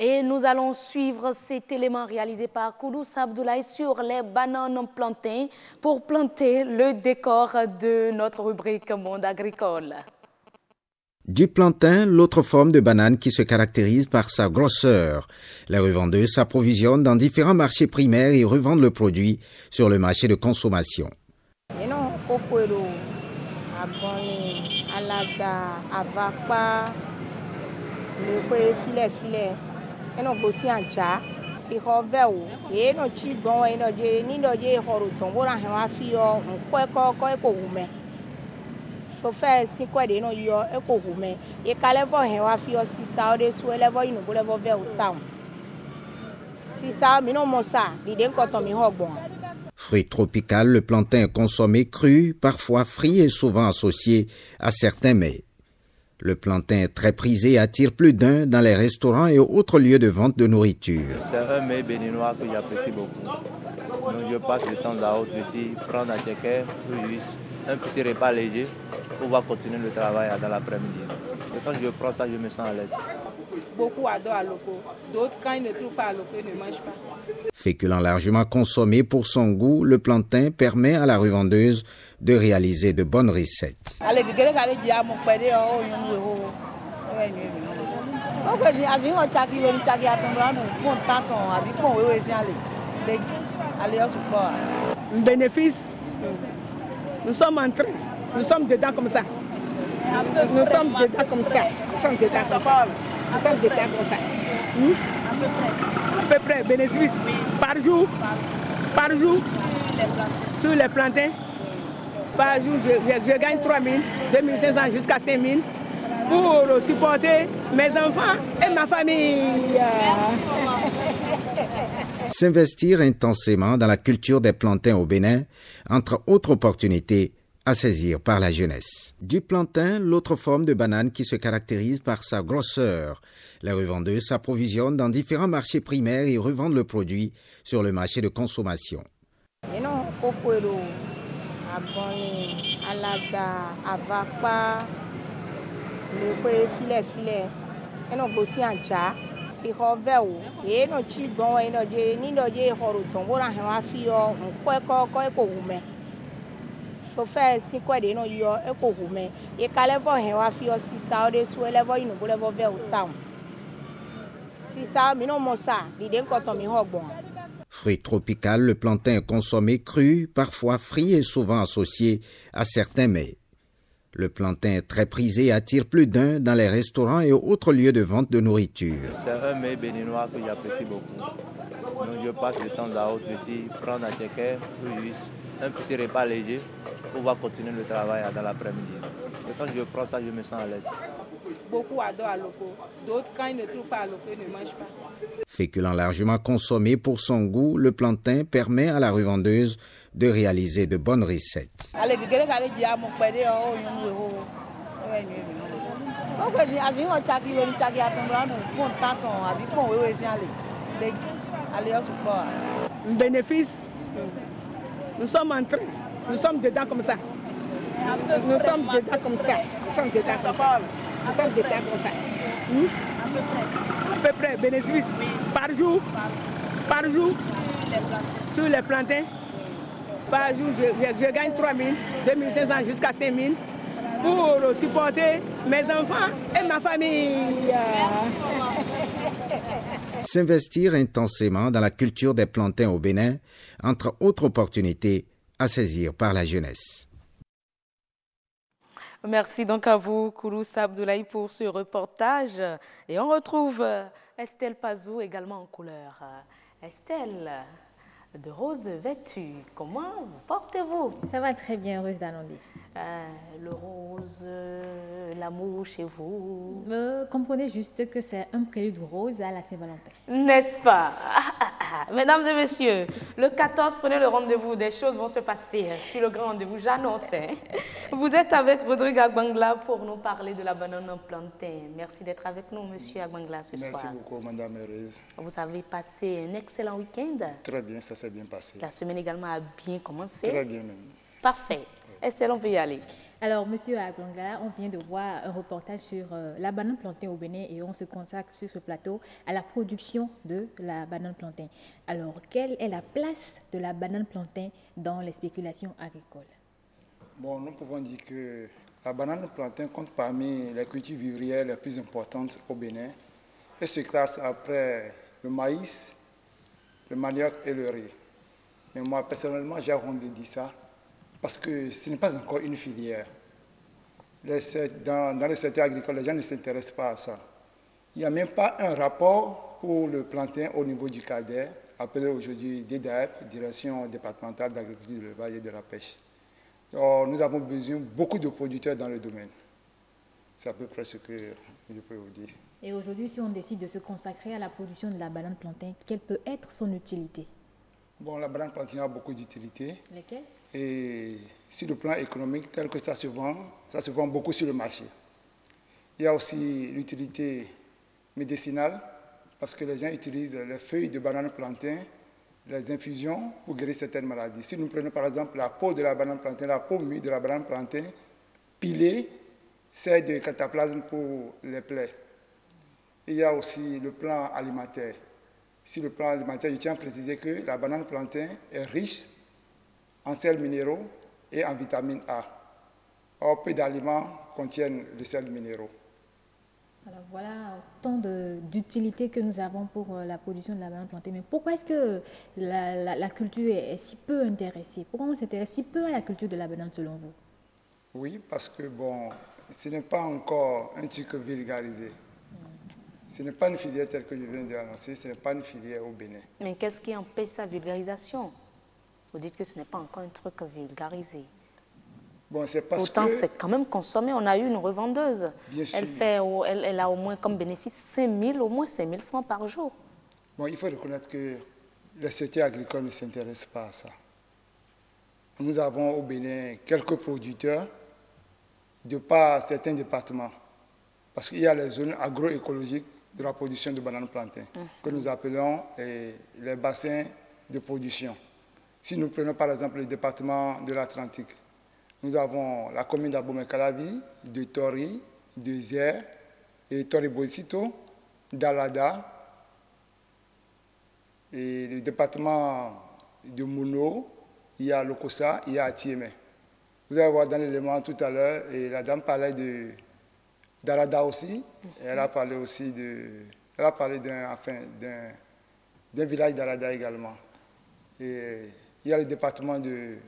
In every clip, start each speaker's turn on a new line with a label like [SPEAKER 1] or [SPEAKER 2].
[SPEAKER 1] Et nous allons suivre cet élément réalisé par Koudous Abdoulaye sur les bananes plantains pour planter le décor de notre rubrique Monde agricole.
[SPEAKER 2] Du plantain, l'autre forme de banane qui se caractérise par sa grosseur. Les revendeuses s'approvisionnent dans différents marchés primaires et revendent le produit sur le marché de consommation. Fruit tropical, le plantain est consommé cru, parfois frit et souvent associé à certains mets. Le plantain est très prisé et attire plus d'un dans les restaurants et autres lieux de vente de nourriture.
[SPEAKER 3] C'est un mets béninois que j'apprécie beaucoup. Donc je passe le temps de la haute ici, prendre un tchéquet, un petit repas léger pour pouvoir continuer le travail dans l'après-midi. Quand je prends ça, je me sens à l'aise.
[SPEAKER 4] Beaucoup adorent à loco. D'autres, quand ils ne trouvent pas à loco, ils ne mangent pas.
[SPEAKER 2] Féculent largement consommé pour son goût, le plantain permet à la revendeuse de réaliser de bonnes recettes.
[SPEAKER 4] Bénéfice, nous sommes en train, nous sommes dedans comme ça. Nous sommes dedans comme ça. Nous sommes dedans comme ça. Nous sommes dedans comme ça. À peu près, bénéfice par jour, sur les plantains. Par jour, je gagne 3 000, 2 500 jusqu'à 5 000 pour supporter mes enfants et ma famille.
[SPEAKER 2] S'investir intensément dans la culture des plantains au Bénin, entre autres opportunités à saisir par la jeunesse. Du plantain, l'autre forme de banane qui se caractérise par sa grosseur. Les revendeuses s'approvisionnent dans différents marchés primaires et revendent le produit sur le marché de consommation. Fruit tropical, le plantain est consommé cru, parfois frit et souvent associé à certains mets. Le plantain est très prisé et attire plus d'un dans les restaurants et autres lieux de vente de nourriture.
[SPEAKER 3] C'est un mets béninois que j'apprécie beaucoup. Donc je passe le temps de la haute ici, prendre un tchéquet, un petit repas léger pour pouvoir continuer le travail dans l'après-midi. Quand je prends ça, je me sens à l'aise.
[SPEAKER 4] Beaucoup adorent à loco. D'autres, quand ils ne trouvent pas à loco, ils ne mangent pas.
[SPEAKER 2] Féculent largement consommé pour son goût, le plantain permet à la revendeuse de réaliser de bonnes recettes.
[SPEAKER 4] Bénéfice, nous sommes en train, nous sommes dedans comme ça. Nous sommes dedans comme ça. Nous sommes dedans comme ça. Nous sommes dedans comme ça. À peu près, bénéfice par jour, sur les plantains. Par jour, je gagne 3 000, 2 500 jusqu'à 5 000 pour supporter mes enfants et ma famille.
[SPEAKER 2] S'investir intensément dans la culture des plantains au Bénin, entre autres opportunités à saisir par la jeunesse.
[SPEAKER 1] Merci donc à vous, Koudous Abdoulaye, pour ce reportage. Et on retrouve Estelle Pazou également en couleur. Estelle, de rose vêtue, comment vous portez-vous?
[SPEAKER 5] Ça va très bien, heureuse d'Alandi.
[SPEAKER 1] Le rose, l'amour chez vous.
[SPEAKER 5] Comprenez juste que c'est un prélude rose à la Saint-Valentin.
[SPEAKER 1] N'est-ce pas? Mesdames et messieurs, le 14, prenez le rendez-vous. Des choses vont se passer sur le grand rendez-vous, j'annonce. Vous êtes avec Rodrigue Agbangla pour nous parler de la banane en plantain. Merci d'être avec nous, monsieur Agbangla, ce soir.
[SPEAKER 6] Merci beaucoup, madame Heureuse.
[SPEAKER 1] Vous avez passé un excellent week-end?
[SPEAKER 6] Très bien, ça s'est bien passé.
[SPEAKER 1] La semaine également a bien commencé?
[SPEAKER 6] Très bien même.
[SPEAKER 1] Parfait. Estelle, on peut y aller.
[SPEAKER 5] Alors, Monsieur Aglanga, on vient de voir un reportage sur la banane plantain au Bénin et on se consacre sur ce plateau à la production de la banane plantain. Alors, quelle est la place de la banane plantain dans les spéculations agricoles?
[SPEAKER 6] Bon, nous pouvons dire que la banane plantain compte parmi les cultures vivrières les plus importantes au Bénin et se classe après le maïs, le manioc et le riz. Mais moi, personnellement, j'ai honte de dire ça parce que ce n'est pas encore une filière. Dans le secteur agricole, les gens ne s'intéressent pas à ça. Il n'y a même pas un rapport pour le plantain au niveau du CADER, appelé aujourd'hui DDAEP, Direction départementale d'agriculture, de l'élevage et de la pêche. Alors, nous avons besoin de beaucoup de producteurs dans le domaine. C'est à peu près ce que je peux vous dire.
[SPEAKER 5] Et aujourd'hui, si on décide de se consacrer à la production de la banane plantain, quelle peut être son utilité?
[SPEAKER 6] Bon, la banane plantain a beaucoup d'utilités.
[SPEAKER 5] Lesquelles?
[SPEAKER 6] Et sur le plan économique, tel que ça se vend beaucoup sur le marché. Il y a aussi l'utilité médicinale, parce que les gens utilisent les feuilles de banane plantain, les infusions pour guérir certaines maladies. Si nous prenons par exemple la peau de la banane plantain, la peau mûre de la banane plantain, pilée, sert de cataplasme pour les plaies. Il y a aussi le plan alimentaire. Sur le plan alimentaire, je tiens à préciser que la banane plantain est riche en sels minéraux et en vitamine A. Or, peu d'aliments contiennent les sels minéraux.
[SPEAKER 5] Alors voilà autant d'utilités que nous avons pour la production de la banane plantain. Mais pourquoi est-ce que la culture est si peu intéressée? Pourquoi on s'intéresse si peu à la culture de la banane selon vous?
[SPEAKER 6] Oui, parce que bon, ce n'est pas encore un truc vulgarisé. Ce n'est pas une filière telle que je viens de l'annoncer, ce n'est pas une filière au Bénin.
[SPEAKER 1] Mais qu'est-ce qui empêche sa vulgarisation? Vous dites que ce n'est pas encore un truc vulgarisé.
[SPEAKER 6] Bon, c'est parce
[SPEAKER 1] Pourtant,
[SPEAKER 6] que...
[SPEAKER 1] c'est quand même consommé. On a eu une revendeuse.
[SPEAKER 6] Bien sûr.
[SPEAKER 1] Elle a au moins comme bénéfice au moins 5 000 francs par jour.
[SPEAKER 6] Bon, il faut reconnaître que le secteur agricole ne s'intéresse pas à ça. Nous avons au Bénin quelques producteurs de par certains départements. Parce qu'il y a les zones agroécologiques de la production de bananes plantain, que nous appelons les bassins de production. Si nous prenons par exemple le département de l'Atlantique, nous avons la commune d'Abomey-Calavi, de Tori, de Zier, et Tori-Boissito, d'Alada, et le département de Mouno, il y a Lokossa, il y a Atiémé. Vous allez voir dans l'élément tout à l'heure, et la dame parlait d'Alada aussi, et elle a parlé aussi d'un village d'Alada également. Et il y a le département des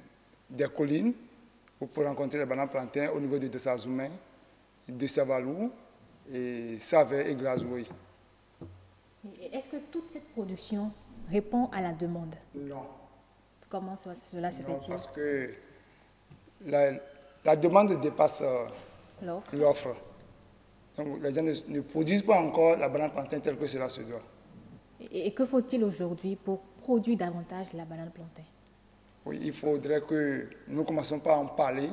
[SPEAKER 6] collines, où pour rencontrer les bananes plantain au niveau de Dessazoumé, de Savalou, et Savé et Glazoué.
[SPEAKER 5] Est-ce que toute cette production répond à la demande?
[SPEAKER 6] Non.
[SPEAKER 5] Comment cela se fait-il?
[SPEAKER 6] Parce que la demande dépasse l'offre. Donc les gens ne produisent pas encore la banane plantain telle que cela se doit.
[SPEAKER 5] Et que faut-il aujourd'hui pour produire davantage la banane plantain?
[SPEAKER 6] Oui, il faudrait que nous commençons par en parler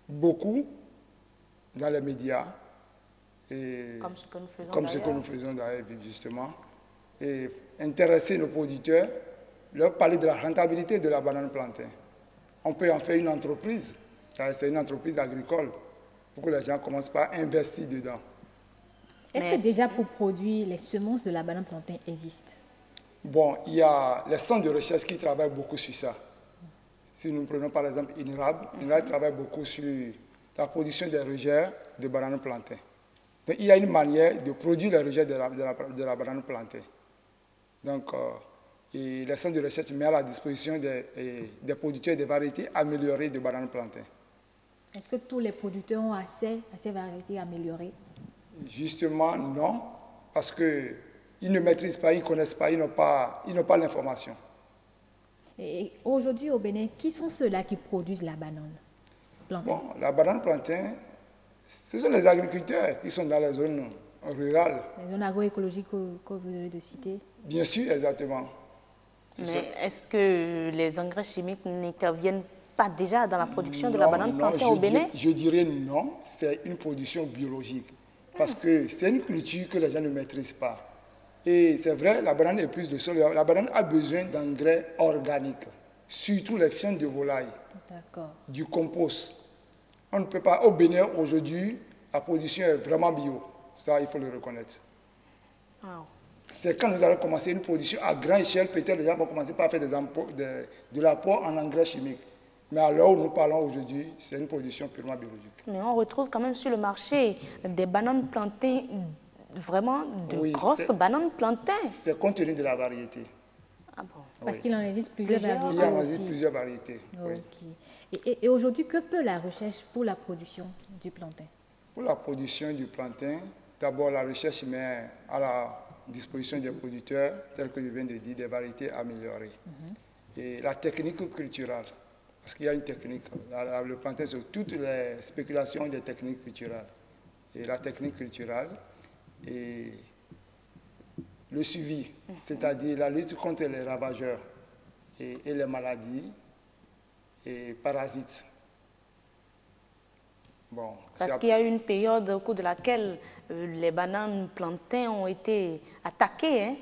[SPEAKER 6] beaucoup dans les médias. Et
[SPEAKER 1] Comme ce que nous faisons
[SPEAKER 6] comme ce que nous faisons d'ailleurs, justement. Et intéresser nos producteurs, leur parler de la rentabilité de la banane plantain. On peut en faire une entreprise, c'est une entreprise agricole, pour que les gens commencent par investir dedans.
[SPEAKER 5] Est-ce que déjà pour produire les semences de la banane plantain existent?
[SPEAKER 6] Bon, il y a les centres de recherche qui travaillent beaucoup sur ça. Si nous prenons par exemple INRAB travaille beaucoup sur la production des rejets de banane plantain. Donc il y a une manière de produire les rejets de la banane plantain. Donc, et les centres de recherche mettent à la disposition des producteurs des variétés améliorées de banane plantain.
[SPEAKER 5] Est-ce que tous les producteurs ont accès à ces variétés améliorées?
[SPEAKER 6] Justement, non, parce qu'ils ne maîtrisent pas, ils ne connaissent pas, ils n'ont pas l'information.
[SPEAKER 5] Et aujourd'hui au Bénin, qui sont ceux-là qui produisent la banane plantain?
[SPEAKER 6] Bon, la banane plantain, ce sont les agriculteurs qui sont dans les zones rurales.
[SPEAKER 5] Les zones agroécologiques que vous venez de citer?
[SPEAKER 6] Bien sûr, exactement.
[SPEAKER 1] Mais est-ce que les engrais chimiques n'interviennent pas déjà dans la production de la banane plantain au Bénin?
[SPEAKER 6] Je dirais non, c'est une production biologique. Parce que c'est une culture que les gens ne maîtrisent pas. Et c'est vrai, la banane épuise le sol. La banane a besoin d'engrais organiques, surtout les fientes de volaille, du compost. On ne peut pas, au Bénin aujourd'hui, la production est vraiment bio. Ça, il faut le reconnaître.
[SPEAKER 1] Wow.
[SPEAKER 6] C'est quand nous allons commencer une production à grande échelle, peut-être les gens vont commencer par faire de l'apport en engrais chimiques. Mais à l'heure où nous parlons aujourd'hui, c'est une production purement biologique.
[SPEAKER 1] Mais on retrouve quand même sur le marché des bananes plantées, vraiment de grosses bananes plantées.
[SPEAKER 6] C'est compte tenu de la variété.
[SPEAKER 1] Ah bon?
[SPEAKER 5] Parce qu'il en existe plusieurs variétés.
[SPEAKER 6] Il y en existe plusieurs variétés.
[SPEAKER 5] Okay. Et aujourd'hui, que peut la recherche pour la production du plantain?
[SPEAKER 6] Pour la production du plantain, d'abord la recherche met à la disposition des producteurs, tel que je viens de dire, des variétés améliorées. Et la technique culturelle, parce qu'il y a une technique, le plantain, c'est toutes les spéculations des techniques culturelles. Et la technique culturelle et le suivi, c'est-à-dire la lutte contre les ravageurs et les maladies et parasites. Bon,
[SPEAKER 1] parce qu'il y a eu une période au cours de laquelle les bananes plantains ont été attaquées, hein,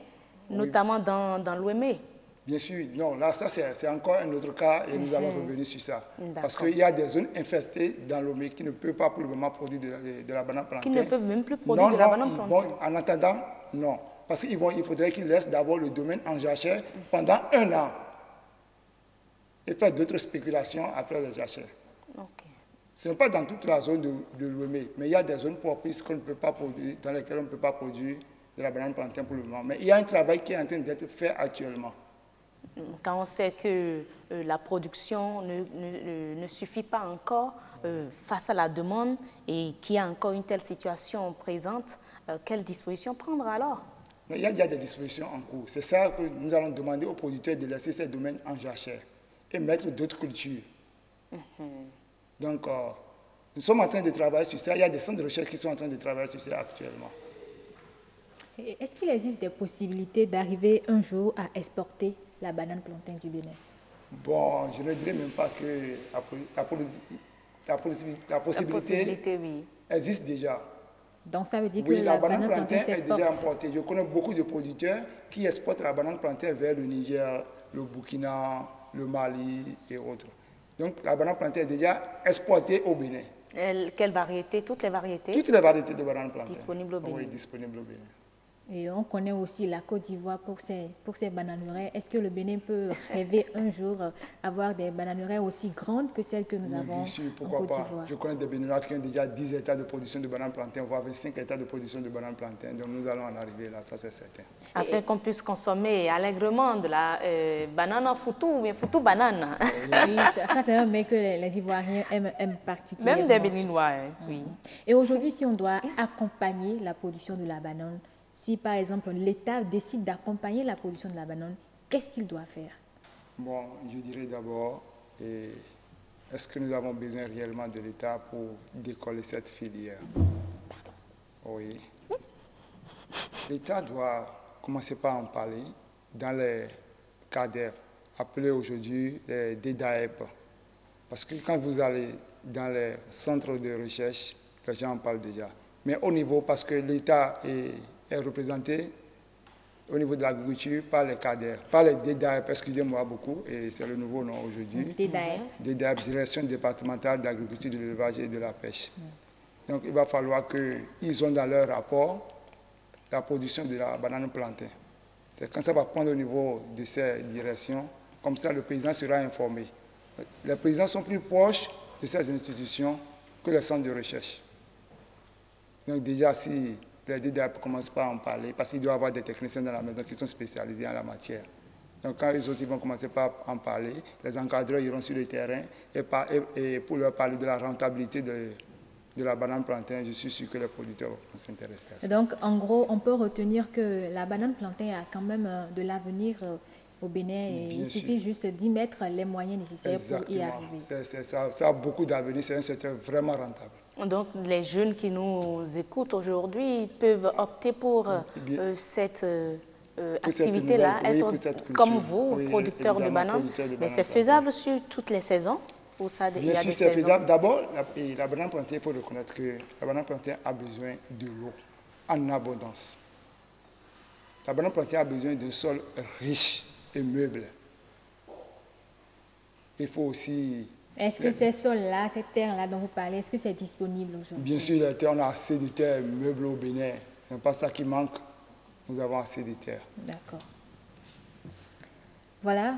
[SPEAKER 1] notamment dans l'Ouémé.
[SPEAKER 6] Bien sûr, non, là, ça c'est encore un autre cas et nous allons revenir sur ça. Parce qu'il y a des zones infestées dans l'Ouémé qui ne peuvent pas pour le moment produire de la banane plantain.
[SPEAKER 1] Qui ne peuvent même plus produire de la banane plantain.
[SPEAKER 6] En attendant, non. Parce qu'il faudrait qu'ils laissent d'abord le domaine en jachère pendant 1 an et faire d'autres spéculations après les jachères.
[SPEAKER 1] Okay.
[SPEAKER 6] Ce n'est pas dans toute la zone de l'Ouémé, mais il y a des zones propices qu'on ne peut pas produire, dans lesquelles on ne peut pas produire de la banane plantain pour le moment. Mais il y a un travail qui est en train d'être fait actuellement.
[SPEAKER 1] Quand on sait que la production ne suffit pas encore face à la demande et qu'il y a encore une telle situation présente, quelles dispositions prendre alors?
[SPEAKER 6] Il y a déjà des dispositions en cours. C'est ça que nous allons demander aux producteurs de laisser ces domaines en jachère et mettre d'autres cultures. Donc, nous sommes en train de travailler sur ça. Il y a des centres de recherche qui sont en train de travailler sur ça actuellement.
[SPEAKER 5] Est-ce qu'il existe des possibilités d'arriver un jour à exporter la banane plantain du Bénin?
[SPEAKER 6] Bon, je ne dirais même pas que la possibilité
[SPEAKER 1] oui.
[SPEAKER 6] existe déjà.
[SPEAKER 5] Donc ça veut dire
[SPEAKER 6] oui,
[SPEAKER 5] que
[SPEAKER 6] la banane plantain est
[SPEAKER 5] s'exporte.
[SPEAKER 6] déjà importée. Je connais beaucoup de producteurs qui exportent la banane plantain vers le Niger, le Burkina, le Mali et autres. Donc la banane plantain est déjà exportée au Bénin.
[SPEAKER 1] Quelle variété? Toutes les variétés?
[SPEAKER 6] Toutes les variétés de banane plantain.
[SPEAKER 1] Disponibles au Bénin.
[SPEAKER 6] Oui, disponibles au Bénin.
[SPEAKER 5] Et on connaît aussi la Côte d'Ivoire pour ses bananeraies. Est-ce que le Bénin peut rêver un jour avoir des bananeraies aussi grandes que celles que nous avons
[SPEAKER 6] bien sûr, pourquoi
[SPEAKER 5] en Côte
[SPEAKER 6] pas.
[SPEAKER 5] d'Ivoire?
[SPEAKER 6] Je connais des Béninois qui ont déjà 10 hectares de production de banane plantain, voire 25 hectares de production de banane plantain. Donc nous allons en arriver là, ça c'est certain.
[SPEAKER 1] Afin qu'on puisse consommer allègrement de la banane foutou ou bien foutou banane.
[SPEAKER 5] Oui, ça c'est un mets que les Ivoiriens aiment particulièrement.
[SPEAKER 1] Même des Béninois, hein, oui.
[SPEAKER 5] Et aujourd'hui, si on doit accompagner la production de la banane, si par exemple l'État décide d'accompagner la production de la banane, qu'est-ce qu'il doit faire?
[SPEAKER 6] Bon, je dirais d'abord, est-ce que nous avons besoin réellement de l'État pour décoller cette filière? Oui. L'État doit commencer par en parler dans les cadres, appelés aujourd'hui les DDAEP. Parce que quand vous allez dans les centres de recherche, les gens en parlent déjà. Mais au niveau, parce que l'État est représenté au niveau de l'agriculture par les cadres, par les DDAEP, excusez-moi beaucoup, et c'est le nouveau nom aujourd'hui. DDAEP, Direction départementale d'agriculture, de l'élevage et de la pêche. Donc il va falloir qu'ils ont dans leur rapport la production de la banane plantain. C'est quand ça va prendre au niveau de ces directions, comme ça le président sera informé. Les présidents sont plus proches de ces institutions que les centres de recherche. Donc déjà, si les DDAP ne commencent pas à en parler, parce qu'il doit y avoir des techniciens dans la maison qui sont spécialisés en la matière. Donc quand les autres vont commencer par en parler, les encadreurs iront sur le terrain et pour leur parler de la rentabilité de la banane plantain, je suis sûr que les producteurs vont s'intéresser à ça.
[SPEAKER 5] Donc en gros, on peut retenir que la banane plantain a quand même de l'avenir au Bénin et il suffit juste d'y mettre les moyens nécessaires pour y arriver.
[SPEAKER 6] Ça a beaucoup d'avenir, c'est un secteur vraiment rentable.
[SPEAKER 1] Donc, les jeunes qui nous écoutent aujourd'hui peuvent opter pour cette activité-là, être comme vous, producteurs de bananes. Mais c'est faisable sur toutes les saisons ou ça,
[SPEAKER 6] bien sûr, c'est faisable. D'abord, la banane plantain, il faut reconnaître que la banane plantain a besoin de l'eau en abondance. La banane plantain a besoin d'un sol riche et meuble. Il faut aussi
[SPEAKER 5] Est-ce que ces sols-là, cette terre-là dont vous parlez, est-ce que c'est disponible aujourd'hui?
[SPEAKER 6] Bien sûr, la terre, on a assez de terre meuble au Bénin. Ce n'est pas ça qui manque. Nous avons assez de terre.
[SPEAKER 5] D'accord. Voilà,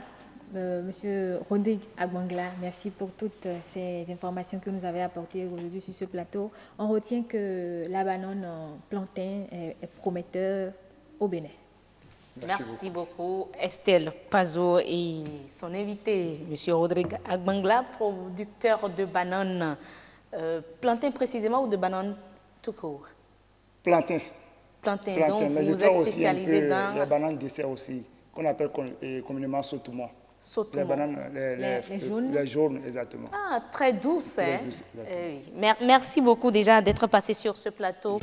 [SPEAKER 5] Monsieur Rodrigue Agbangla, merci pour toutes ces informations que nous avez apportées aujourd'hui sur ce plateau. On retient que la banane plantain est prometteur au Bénin.
[SPEAKER 1] Merci beaucoup Estelle Pazo et son invité, M. Rodrigue Agbangla, producteur de bananes plantain précisément ou de bananes tout court?
[SPEAKER 6] Plantain.
[SPEAKER 1] Plantain, donc
[SPEAKER 6] mais
[SPEAKER 1] vous
[SPEAKER 6] je fais
[SPEAKER 1] êtes
[SPEAKER 6] aussi
[SPEAKER 1] spécialisé dans
[SPEAKER 6] les bananes dessert aussi, qu'on appelle communément sautement. Les bananes, les jaunes, exactement.
[SPEAKER 1] Ah, très douces.
[SPEAKER 6] Très
[SPEAKER 1] hein?
[SPEAKER 6] douces,
[SPEAKER 1] Oui. Merci beaucoup déjà d'être passé sur ce plateau.